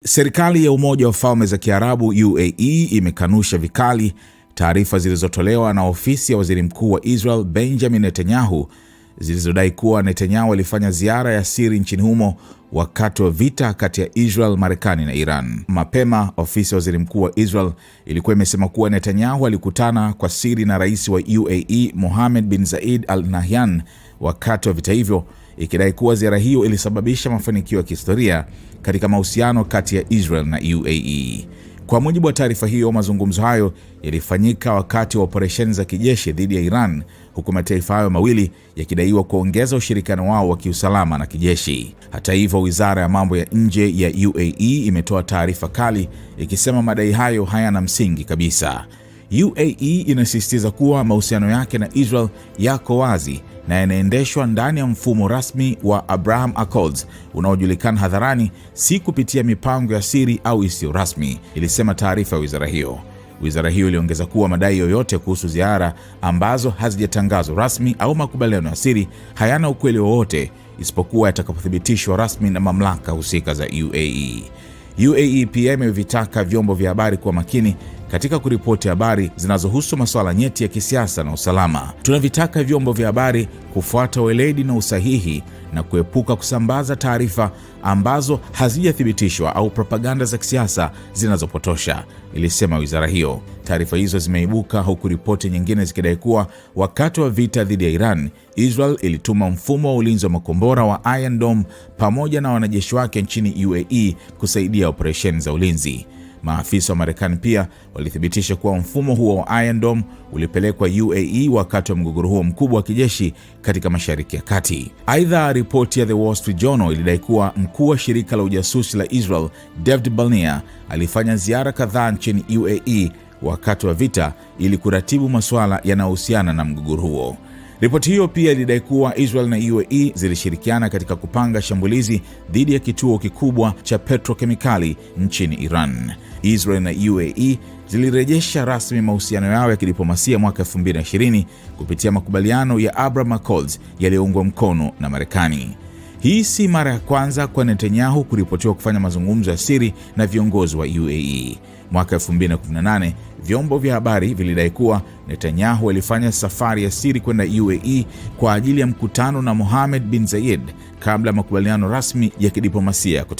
Serikali ya Umoja wa Falme za Kiarabu UAE imekanusha vikali taarifa zilizotolewa na ofisi ya Waziri Mkuu wa Israel Benjamin Netanyahu zilizodai kuwa Netanyahu alifanya ziara ya siri nchini humo wakati wa vita kati ya Israel, Marekani na Iran. Mapema, ofisi ya Waziri Mkuu wa Israel ilikuwa imesema kuwa Netanyahu alikutana kwa siri na rais wa UAE Mohammed bin Zayed Al Nahyan wakati wa vita hivyo, ikidai kuwa ziara hiyo ilisababisha mafanikio ya kihistoria katika mahusiano kati ya Israel na UAE. Kwa mujibu wa taarifa hiyo, mazungumzo hayo yalifanyika wakati wa operesheni za kijeshi dhidi ya Iran, huku mataifa hayo mawili yakidaiwa kuongeza ushirikiano wao wa kiusalama na kijeshi. Hata hivyo, Wizara ya Mambo ya Nje ya UAE imetoa taarifa kali ikisema madai hayo hayana msingi kabisa. UAE inasisitiza kuwa mahusiano yake na Israel yako wazi na yanaendeshwa ndani ya mfumo rasmi wa Abraham Accords unaojulikana hadharani, si kupitia mipango ya siri au isiyo rasmi, ilisema taarifa ya wizara hiyo. Wizara hiyo iliongeza kuwa madai yoyote kuhusu ziara ambazo hazijatangazwa rasmi au makubaliano ya siri hayana ukweli wowote isipokuwa yatakapothibitishwa rasmi na mamlaka husika za UAE. UAE pia imevitaka vyombo vya habari kuwa makini katika kuripoti habari zinazohusu masuala nyeti ya kisiasa na usalama. Tunavitaka vyombo vya habari kufuata weledi na usahihi na kuepuka kusambaza taarifa ambazo hazijathibitishwa au propaganda za kisiasa zinazopotosha, ilisema wizara hiyo. Taarifa hizo zimeibuka huku ripoti nyingine zikidai kuwa wakati wa vita dhidi ya Iran, Israel ilituma mfumo wa ulinzi wa makombora wa Iron Dome pamoja na wanajeshi wake nchini UAE kusaidia operesheni za ulinzi. Maafisa wa Marekani pia walithibitisha kuwa mfumo huo wa Iron Dome ulipelekwa UAE wakati wa mgogoro huo mkubwa wa kijeshi katika Mashariki ya Kati. Aidha, ripoti ya The Wall Street Journal ilidai kuwa mkuu wa shirika la ujasusi la Israel, David Balnea, alifanya ziara kadhaa nchini UAE wakati wa vita ili kuratibu masuala yanayohusiana na mgogoro huo. Ripoti hiyo pia ilidai kuwa Israel na UAE zilishirikiana katika kupanga shambulizi dhidi ya kituo kikubwa cha petrokemikali nchini Iran. Israel na UAE zilirejesha rasmi mahusiano yao ya kidiplomasia mwaka 2020 kupitia makubaliano ya Abraham Accords yaliyoungwa mkono na Marekani. Hii si mara ya kwanza kwa Netanyahu kuripotiwa kufanya mazungumzo ya siri na viongozi wa UAE. Mwaka 2018, vyombo vya habari vilidai kuwa Netanyahu alifanya safari ya siri kwenda UAE kwa ajili ya mkutano na Mohammed bin Zayed kabla ya makubaliano rasmi ya kidiplomasia kutekelezwa.